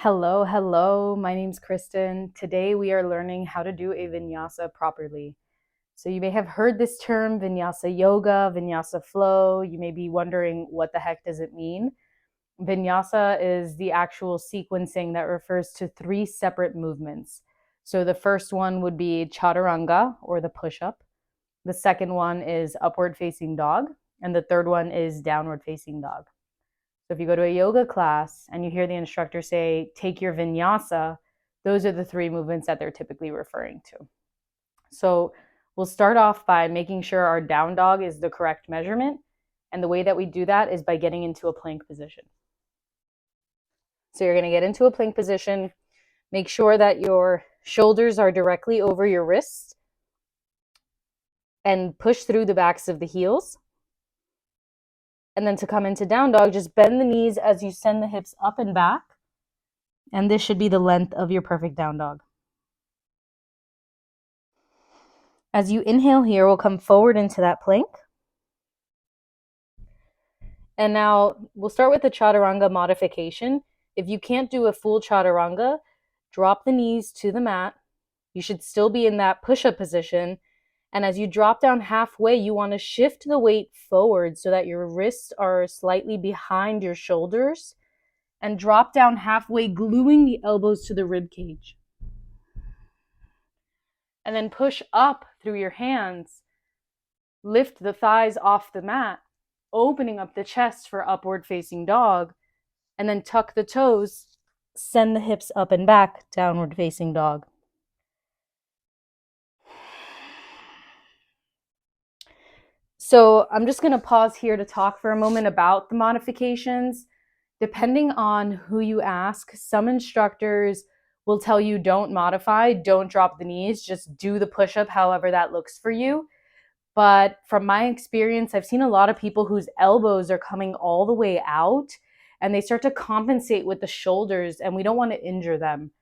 Hello, hello. My name's Kristen. Today we are learning how to do a vinyasa properly. So you may have heard this term, vinyasa yoga, vinyasa flow. You may be wondering what the heck does it mean? Vinyasa is the actual sequencing that refers to three separate movements. So the first one would be chaturanga, or the push-up. The second one is upward facing dog. And the third one is downward facing dog. So if you go to a yoga class and you hear the instructor say, take your vinyasa, those are the three movements that they're typically referring to. So we'll start off by making sure our down dog is the correct measurement. And the way that we do that is by getting into a plank position. So you're going to get into a plank position. Make sure that your shoulders are directly over your wrists and push through the backs of the heels. And then to come into down dog, just bend the knees as you send the hips up and back. And this should be the length of your perfect down dog. As you inhale here, we'll come forward into that plank. And now we'll start with the Chaturanga modification. If you can't do a full Chaturanga, drop the knees to the mat. You should still be in that push-up position. And as you drop down halfway, you want to shift the weight forward so that your wrists are slightly behind your shoulders, and drop down halfway, gluing the elbows to the rib cage. And then push up through your hands. Lift the thighs off the mat, opening up the chest for upward facing dog, and then tuck the toes, send the hips up and back, downward facing dog. So I'm just going to pause here to talk for a moment about the modifications. Depending on who you ask, some instructors will tell you don't modify, don't drop the knees, just do the push-up however that looks for you. But from my experience, I've seen a lot of people whose elbows are coming all the way out and they start to compensate with the shoulders, and we don't want to injure them.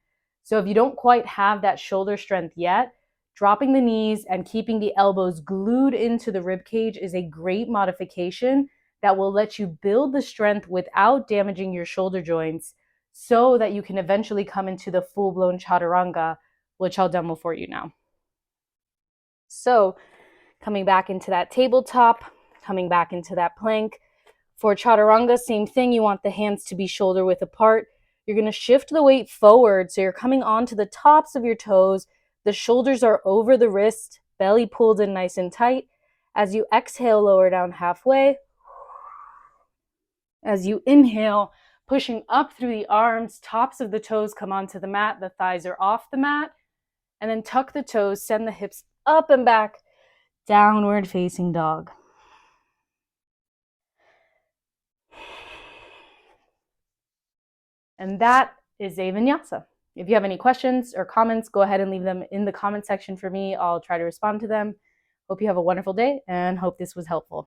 So if you don't quite have that shoulder strength yet, dropping the knees and keeping the elbows glued into the rib cage is a great modification that will let you build the strength without damaging your shoulder joints, so that you can eventually come into the full-blown chaturanga, which I'll demo for you now. So coming back into that tabletop, coming back into that plank. For chaturanga, same thing. You want the hands to be shoulder width apart. You're going to shift the weight forward, so you're coming onto the tops of your toes. The shoulders are over the wrist, belly pulled in nice and tight. As you exhale, lower down halfway. As you inhale, pushing up through the arms, tops of the toes come onto the mat, the thighs are off the mat. And then tuck the toes, send the hips up and back, downward facing dog. And that is a vinyasa. If you have any questions or comments, go ahead and leave them in the comment section for me. I'll try to respond to them. Hope you have a wonderful day and hope this was helpful.